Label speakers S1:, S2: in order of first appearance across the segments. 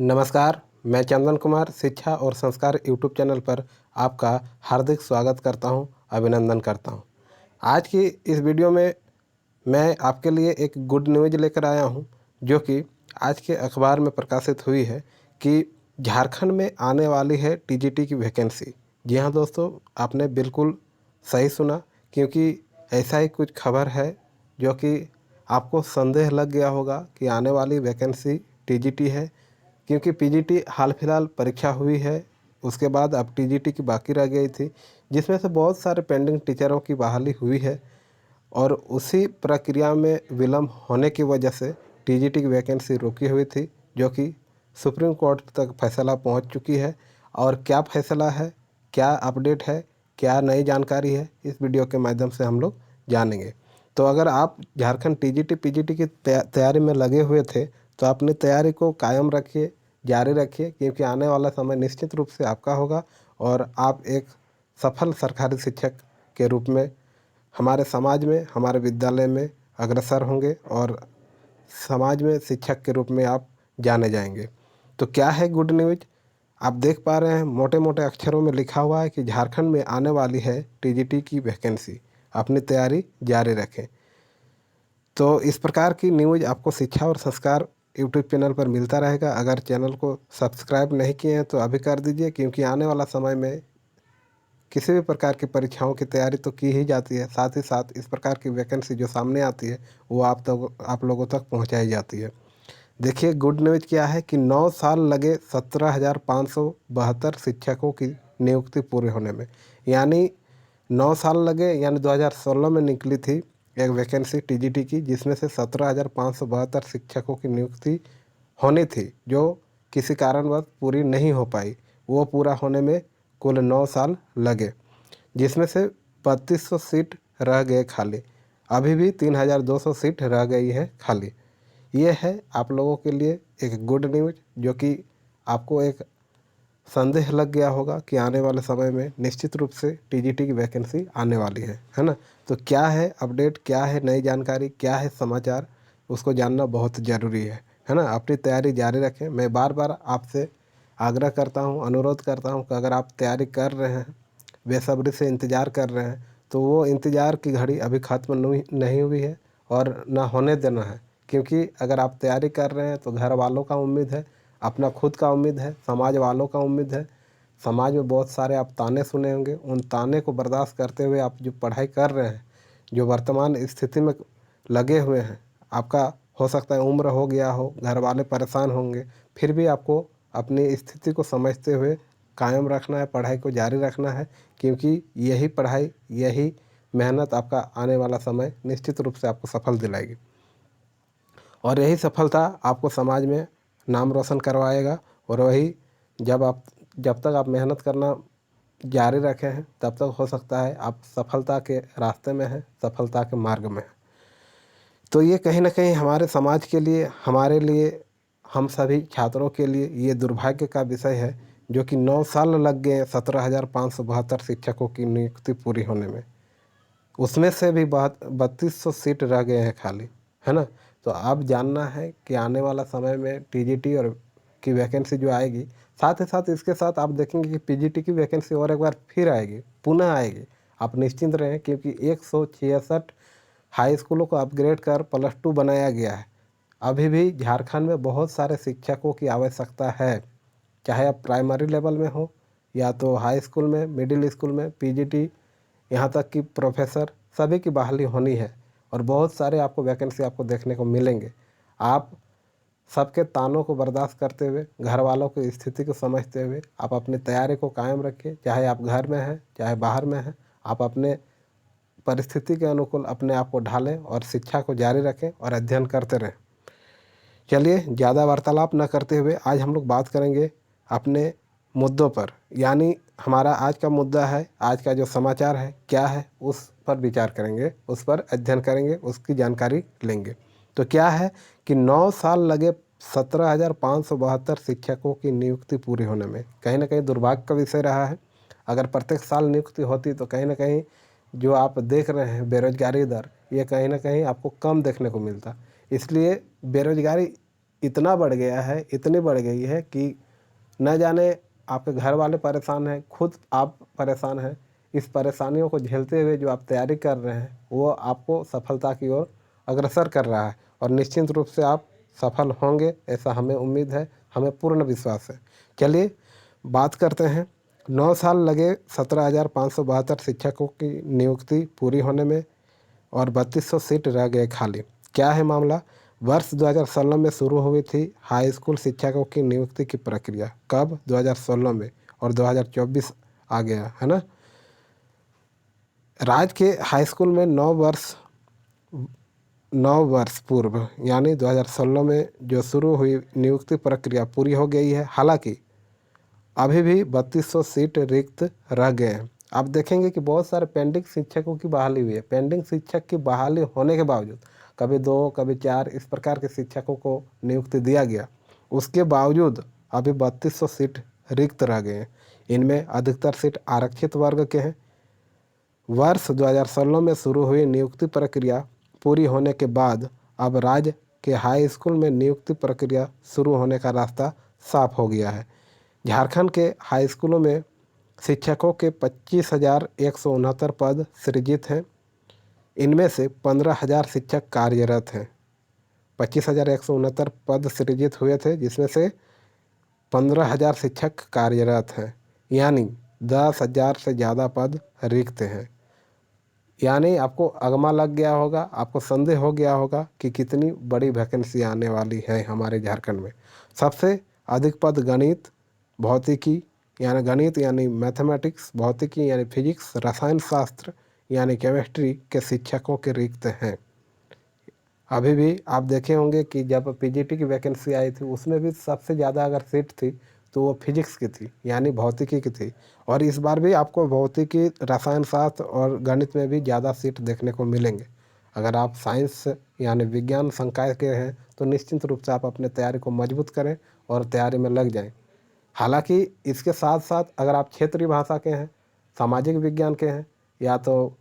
S1: नमस्कार, मैं चंदन कुमार शिक्षा और संस्कार यूट्यूब चैनल पर आपका हार्दिक स्वागत करता हूं, अभिनंदन करता हूं। आज की इस वीडियो में मैं आपके लिए एक गुड न्यूज़ लेकर आया हूं, जो कि आज के अखबार में प्रकाशित हुई है कि झारखंड में आने वाली है टीजीटी की वैकेंसी। जी हाँ दोस्तों, आपने बिल्कुल सही सुना, क्योंकि ऐसा ही कुछ खबर है जो कि आपको संदेह लग गया होगा कि आने वाली वैकेंसी टीजीटी है, क्योंकि पीजीटी हाल फिलहाल परीक्षा हुई है। उसके बाद अब टीजीटी की बाकी रह गई थी, जिसमें से बहुत सारे पेंडिंग टीचरों की बहाली हुई है और उसी प्रक्रिया में विलम्ब होने की वजह से टीजीटी की वैकेंसी रुकी हुई थी, जो कि सुप्रीम कोर्ट तक फैसला पहुंच चुकी है। और क्या फैसला है, क्या अपडेट है, क्या नई जानकारी है, इस वीडियो के माध्यम से हम लोग जानेंगे। तो अगर आप झारखंड टीजीटी पीजीटी की तैयारी में लगे हुए थे, तो अपनी तैयारी को कायम रखिए, जारी रखिए, क्योंकि आने वाला समय निश्चित रूप से आपका होगा और आप एक सफल सरकारी शिक्षक के रूप में हमारे समाज में, हमारे विद्यालय में अग्रसर होंगे और समाज में शिक्षक के रूप में आप जाने जाएंगे। तो क्या है गुड न्यूज़? आप देख पा रहे हैं, मोटे मोटे अक्षरों में लिखा हुआ है कि झारखंड में आने वाली है टीजीटी की वैकेंसी, अपनी तैयारी जारी रखें। तो इस प्रकार की न्यूज़ आपको शिक्षा और संस्कार यूट्यूब चैनल पर मिलता रहेगा। अगर चैनल को सब्सक्राइब नहीं किए हैं तो अभी कर दीजिए, क्योंकि आने वाला समय में किसी भी प्रकार की परीक्षाओं की तैयारी तो की ही जाती है, साथ ही साथ इस प्रकार की वैकेंसी जो सामने आती है वो आप लोगों तक पहुंचाई जाती है। देखिए, गुड न्यूज़ क्या है कि 9 साल लगे 17,572 शिक्षकों की नियुक्ति पूरे होने में। यानी 9 साल लगे, यानी 2016 में निकली थी एक वैकेंसी टीजीटी की, जिसमें से 17,572 शिक्षकों की नियुक्ति होनी थी, जो किसी कारणवश पूरी नहीं हो पाई। वो पूरा होने में कुल 9 साल लगे, जिसमें से 3200 सीट रह गए खाली। अभी भी 3200 सीट रह गई है खाली। ये है आप लोगों के लिए एक गुड न्यूज़, जो कि आपको एक संदेह लग गया होगा कि आने वाले समय में निश्चित रूप से टीजीटी की वैकेंसी आने वाली है ना। तो क्या है अपडेट, क्या है नई जानकारी, क्या है समाचार, उसको जानना बहुत ज़रूरी है ना। अपनी तैयारी जारी रखें। मैं बार बार आपसे आग्रह करता हूँ, अनुरोध करता हूँ कि अगर आप तैयारी कर रहे हैं, बेसब्री से इंतज़ार कर रहे हैं, तो वो इंतज़ार की घड़ी अभी ख़त्म नहीं हुई है और ना होने देना है। क्योंकि अगर आप तैयारी कर रहे हैं तो घर वालों का उम्मीद है, अपना खुद का उम्मीद है, समाज वालों का उम्मीद है। समाज में बहुत सारे आप ताने सुने होंगे, उन ताने को बर्दाश्त करते हुए आप जो पढ़ाई कर रहे हैं, जो वर्तमान स्थिति में लगे हुए हैं, आपका हो सकता है उम्र हो गया हो, घर वाले परेशान होंगे, फिर भी आपको अपनी स्थिति को समझते हुए कायम रखना है, पढ़ाई को जारी रखना है, क्योंकि यही पढ़ाई, यही मेहनत आपका आने वाला समय निश्चित रूप से आपको सफल दिलाएगी और यही सफलता आपको समाज में नाम रोशन करवाएगा। और वही जब तक आप मेहनत करना जारी रखे हैं, तब तक हो सकता है आप सफलता के रास्ते में हैं, सफलता के मार्ग में हैं। तो ये कहीं ना कहीं हमारे समाज के लिए, हमारे लिए, हम सभी छात्रों के लिए ये दुर्भाग्य का विषय है, जो कि 9 साल लग गए 17,572 शिक्षकों की नियुक्ति पूरी होने में। उसमें से भी 3200 सीट रह गए हैं खाली, है ना। तो अब जानना है कि आने वाला समय में टीजीटी और की वैकेंसी जो आएगी, साथ ही साथ इसके साथ आप देखेंगे कि पीजीटी की वैकेंसी और एक बार फिर आएगी, पुनः आएगी। आप निश्चिंत रहें, क्योंकि 166 हाई स्कूलों को अपग्रेड कर +2 बनाया गया है। अभी भी झारखंड में बहुत सारे शिक्षकों की आवश्यकता है, चाहे आप प्राइमरी लेवल में हो या तो हाई स्कूल में, मिडिल स्कूल में, पीजीटी, यहाँ तक कि प्रोफेसर, सभी की बहाली होनी है और बहुत सारे आपको वैकेंसी आपको देखने को मिलेंगे। आप सबके तानों को बर्दाश्त करते हुए, घर वालों की स्थिति को समझते हुए आप अपनी तैयारी को कायम रखिए। चाहे आप घर में हैं, चाहे बाहर में हैं, आप अपने परिस्थिति के अनुकूल अपने आप को ढालें और शिक्षा को जारी रखें और अध्ययन करते रहें। चलिए, ज़्यादा वार्तालाप न करते हुए आज हम लोग बात करेंगे अपने मुद्दों पर। यानी हमारा आज का मुद्दा है, आज का जो समाचार है क्या है, उस पर विचार करेंगे, उस पर अध्ययन करेंगे, उसकी जानकारी लेंगे। तो क्या है कि 9 साल लगे 17,572 शिक्षकों की नियुक्ति पूरी होने में। कहीं ना कहीं दुर्भाग्य का विषय रहा है। अगर प्रत्येक साल नियुक्ति होती तो कहीं ना कहीं जो आप देख रहे हैं बेरोजगारी दर, ये कहीं ना कहीं आपको कम देखने को मिलता। इसलिए बेरोजगारी इतना बढ़ गया है, इतनी बढ़ गई है कि न जाने आपके घर वाले परेशान हैं, खुद आप परेशान हैं। इस परेशानियों को झेलते हुए जो आप तैयारी कर रहे हैं वो आपको सफलता की ओर अग्रसर कर रहा है और निश्चित रूप से आप सफल होंगे, ऐसा हमें उम्मीद है, हमें पूर्ण विश्वास है। चलिए बात करते हैं। 9 साल लगे 17,572 शिक्षकों की नियुक्ति पूरी होने में और 3200 सीट रह गए खाली। क्या है मामला? वर्ष 2016 में शुरू हुई थी हाई स्कूल शिक्षकों की नियुक्ति की प्रक्रिया। कब? 2016 में, और 2024 आ गया है ना। राज्य के हाई स्कूल में 9 वर्ष पूर्व यानी 2016 में जो शुरू हुई नियुक्ति प्रक्रिया पूरी हो गई है। हालांकि अभी भी 3200 सीट रिक्त रह गए हैं। आप देखेंगे कि बहुत सारे पेंडिंग शिक्षकों की बहाली हुई है। पेंडिंग शिक्षक की बहाली होने के बावजूद कभी 2 कभी 4 इस प्रकार के शिक्षकों को नियुक्ति दिया गया, उसके बावजूद अभी 3200 सीट रिक्त रह गए हैं। इनमें अधिकतर सीट आरक्षित वर्ग के हैं। वर्ष 2016 में शुरू हुई नियुक्ति प्रक्रिया पूरी होने के बाद अब राज्य के हाई स्कूल में नियुक्ति प्रक्रिया शुरू होने का रास्ता साफ हो गया है। झारखंड के हाई स्कूलों में शिक्षकों के 25,169 पद सृजित हैं। इनमें से 15,000 शिक्षक कार्यरत हैं। 25,169 पद सृजित हुए थे, जिसमें से 15,000 शिक्षक कार्यरत हैं, यानी 10,000 से ज़्यादा पद रिक्त हैं। यानी आपको अगमा लग गया होगा, आपको संदेह हो गया होगा कि कितनी बड़ी वैकेंसी आने वाली है हमारे झारखंड में। सबसे अधिक पद गणित, भौतिकी यानी गणित यानी मैथमेटिक्स, भौतिकी यानी फिजिक्स, रसायन शास्त्र यानी केमिस्ट्री के शिक्षकों के रिक्त हैं। अभी भी आप देखे होंगे कि जब पीजीटी की वैकेंसी आई थी उसमें भी सबसे ज़्यादा अगर सीट थी तो वो फिजिक्स की थी, यानी भौतिकी की थी। और इस बार भी आपको भौतिकी, रसायन शास्त्र और गणित में भी ज़्यादा सीट देखने को मिलेंगे। अगर आप साइंस यानी विज्ञान संकाय के हैं तो निश्चित रूप से आप अपने तैयारी को मजबूत करें और तैयारी में लग जाएं। हालांकि इसके साथ साथ अगर आप क्षेत्रीय भाषा के हैं, सामाजिक विज्ञान के हैं या तो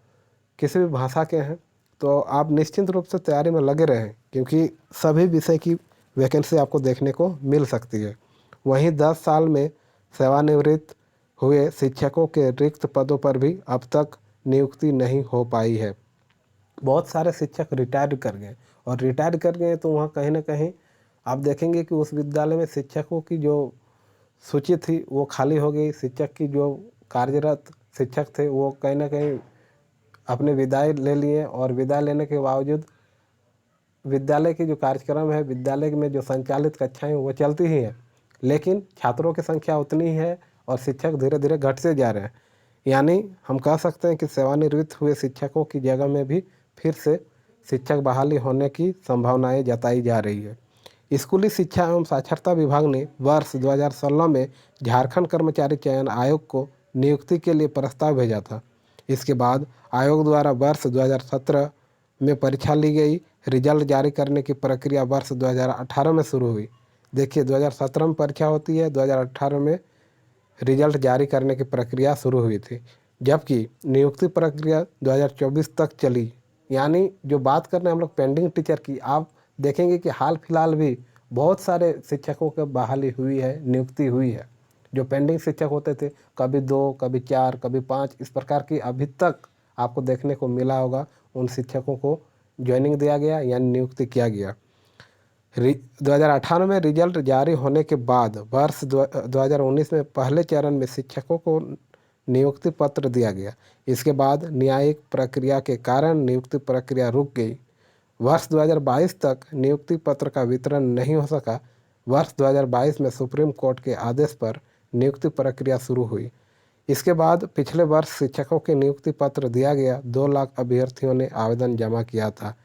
S1: किसी भी भाषा के हैं तो आप निश्चित रूप से तैयारी में लगे रहें, क्योंकि सभी विषय की वैकेंसी आपको देखने को मिल सकती है। वहीं 10 साल में सेवानिवृत्त हुए शिक्षकों के रिक्त पदों पर भी अब तक नियुक्ति नहीं हो पाई है। बहुत सारे शिक्षक रिटायर कर गए, और रिटायर कर गए तो वहाँ कहीं ना कहीं आप देखेंगे कि उस विद्यालय में शिक्षकों की जो सूची थी वो खाली हो गई। शिक्षक की जो कार्यरत शिक्षक थे वो कहीं ना कहीं अपने विदाई ले लिए, और विदाई लेने के बावजूद विद्यालय की जो कार्यक्रम है, विद्यालय में जो संचालित कक्षाएं वो चलती ही हैं, लेकिन छात्रों की संख्या उतनी ही है और शिक्षक धीरे धीरे घटते जा रहे हैं। यानी हम कह सकते हैं कि सेवानिवृत्त हुए शिक्षकों की जगह में भी फिर से शिक्षक बहाली होने की संभावनाएं जताई जा रही है। स्कूली शिक्षा एवं साक्षरता विभाग ने वर्ष 2016 में झारखंड कर्मचारी चयन आयोग को नियुक्ति के लिए प्रस्ताव भेजा था। इसके बाद आयोग द्वारा वर्ष 2017 में परीक्षा ली गई। रिजल्ट जारी करने की प्रक्रिया वर्ष 2018 में शुरू हुई। देखिए, 2017 में परीक्षा होती है, 2018 में रिजल्ट जारी करने की प्रक्रिया शुरू हुई थी, जबकि नियुक्ति प्रक्रिया 2024 तक चली। यानी जो बात कर रहे हैं हम लोग पेंडिंग टीचर की, आप देखेंगे कि हाल फिलहाल भी बहुत सारे शिक्षकों की बहाली हुई है, नियुक्ति हुई है। जो पेंडिंग शिक्षक होते थे, कभी 2 कभी 4 कभी 5 इस प्रकार की अभी तक आपको देखने को मिला होगा। उन शिक्षकों को ज्वाइनिंग दिया गया यानी नियुक्ति किया गया। 2018 में रिजल्ट जारी होने के बाद वर्ष 2019 में पहले चरण में शिक्षकों को नियुक्ति पत्र दिया गया। इसके बाद न्यायिक प्रक्रिया के कारण नियुक्ति प्रक्रिया रुक गई। वर्ष 2022 तक नियुक्ति पत्र का वितरण नहीं हो सका। वर्ष 2022 में सुप्रीम कोर्ट के आदेश पर नियुक्ति प्रक्रिया शुरू हुई। इसके बाद पिछले वर्ष शिक्षकों के नियुक्ति पत्र दिया गया। 2 लाख अभ्यर्थियों ने आवेदन जमा किया था।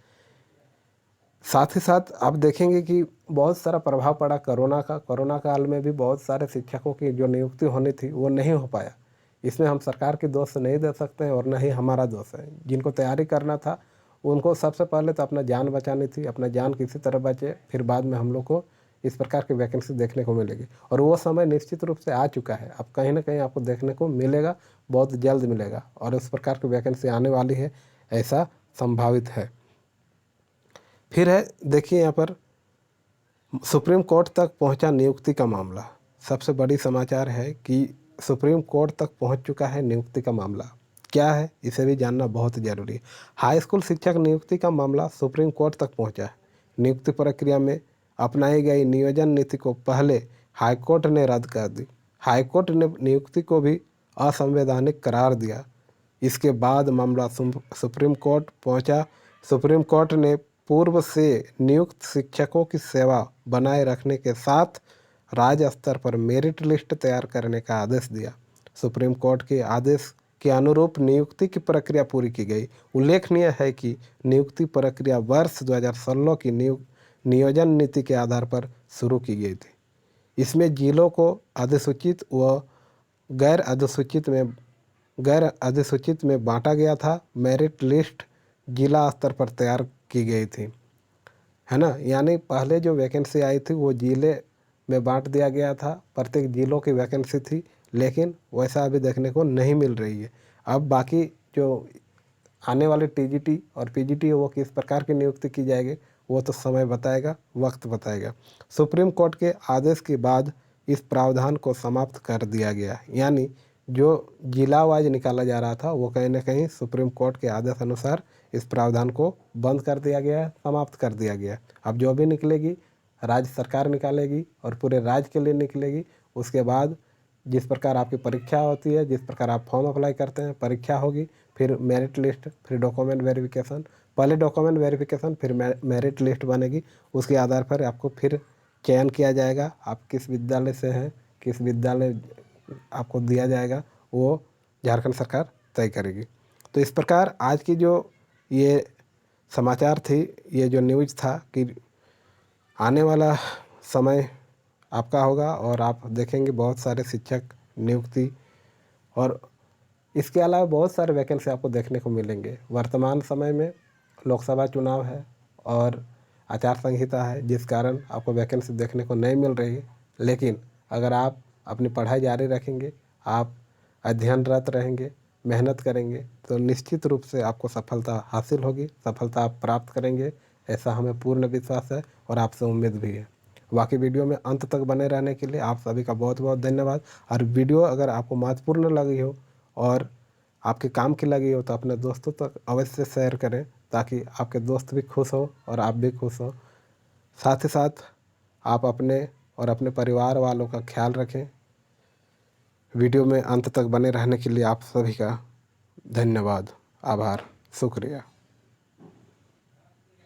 S1: साथ ही साथ आप देखेंगे कि बहुत सारा प्रभाव पड़ा कोरोना का। कोरोना काल में भी बहुत सारे शिक्षकों की जो नियुक्ति होनी थी वो नहीं हो पाया। इसमें हम सरकार की दोष नहीं दे सकते हैं और न ही हमारा दोष है। जिनको तैयारी करना था उनको सबसे पहले तो अपना जान बचानी थी, अपना जान किसी तरह बचे, फिर बाद में हम लोग को इस प्रकार की वैकेंसी देखने को मिलेगी। और वो समय निश्चित रूप से आ चुका है। अब कहीं ना कहीं आपको देखने को मिलेगा, बहुत जल्द मिलेगा, और इस प्रकार की वैकेंसी आने वाली है, ऐसा संभावित है। फिर है, देखिए यहाँ पर सुप्रीम कोर्ट तक पहुंचा नियुक्ति का मामला। सबसे बड़ी समाचार है कि सुप्रीम कोर्ट तक पहुंच चुका है नियुक्ति का मामला। क्या है, इसे भी जानना बहुत ज़रूरी है। हाई स्कूल शिक्षक नियुक्ति का मामला सुप्रीम कोर्ट तक पहुंचा है। नियुक्ति प्रक्रिया में अपनाई गई नियोजन नीति को पहले हाईकोर्ट ने रद्द कर दी। हाईकोर्ट ने नियुक्ति को भी असंवैधानिक करार दिया। इसके बाद मामला सुप्रीम कोर्ट पहुंचा। सुप्रीम कोर्ट ने पूर्व से नियुक्त शिक्षकों की सेवा बनाए रखने के साथ राज्य स्तर पर मेरिट लिस्ट तैयार करने का आदेश दिया। सुप्रीम कोर्ट के आदेश के अनुरूप नियुक्ति की प्रक्रिया पूरी की गई। उल्लेखनीय है कि नियुक्ति प्रक्रिया वर्ष 2016 की नियोजन नीति के आधार पर शुरू की गई थी। इसमें जिलों को अधिसूचित व गैर अधिसूचित में बांटा गया था। मेरिट लिस्ट जिला स्तर पर तैयार की गई थी, है ना। यानी पहले जो वैकेंसी आई थी वो जिले में बांट दिया गया था, प्रत्येक जिलों की वैकेंसी थी, लेकिन वैसा अभी देखने को नहीं मिल रही है। अब बाकी जो आने वाले टीजीटी और पीजीटी वो किस प्रकार की नियुक्ति की जाएगी वो तो समय बताएगा, वक्त बताएगा। सुप्रीम कोर्ट के आदेश के बाद इस प्रावधान को समाप्त कर दिया गया। यानी जो जिला वाइज निकाला जा रहा था वो कहीं ना कहीं सुप्रीम कोर्ट के आदेश अनुसार इस प्रावधान को बंद कर दिया गया है, समाप्त कर दिया गया है। अब जो भी निकलेगी राज्य सरकार निकालेगी और पूरे राज्य के लिए निकलेगी। उसके बाद जिस प्रकार आपकी परीक्षा होती है, जिस प्रकार आप फॉर्म अप्लाई करते हैं, परीक्षा होगी, फिर मेरिट लिस्ट, फिर डॉक्यूमेंट वेरिफिकेशन, पहले डॉक्यूमेंट वेरिफिकेशन फिर मेरिट लिस्ट बनेगी। उसके आधार पर आपको फिर चयन किया जाएगा। आप किस विद्यालय से हैं, किस विद्यालय आपको दिया जाएगा वो झारखंड सरकार तय करेगी। तो इस प्रकार आज की जो ये समाचार थी, ये जो न्यूज़ था कि आने वाला समय आपका होगा और आप देखेंगे बहुत सारे शिक्षक नियुक्ति और इसके अलावा बहुत सारे वैकेंसी आपको देखने को मिलेंगे। वर्तमान समय में लोकसभा चुनाव है और आचार संहिता है, जिस कारण आपको वैकेंसी देखने को नहीं मिल रही है। लेकिन अगर आप अपनी पढ़ाई जारी रखेंगे, आप अध्ययनरत रहेंगे, मेहनत करेंगे, तो निश्चित रूप से आपको सफलता हासिल होगी, सफलता आप प्राप्त करेंगे, ऐसा हमें पूर्ण विश्वास है और आपसे उम्मीद भी है। बाकी वीडियो में अंत तक बने रहने के लिए आप सभी का बहुत बहुत धन्यवाद। और वीडियो अगर आपको महत्वपूर्ण लगी हो और आपके काम की लगी हो तो अपने दोस्तों तक अवश्य शेयर करें, ताकि आपके दोस्त भी खुश हो और आप भी खुश हो। साथ ही साथ आप अपने और अपने परिवार वालों का ख्याल रखें। वीडियो में अंत तक बने रहने के लिए आप सभी का धन्यवाद, आभार, शुक्रिया।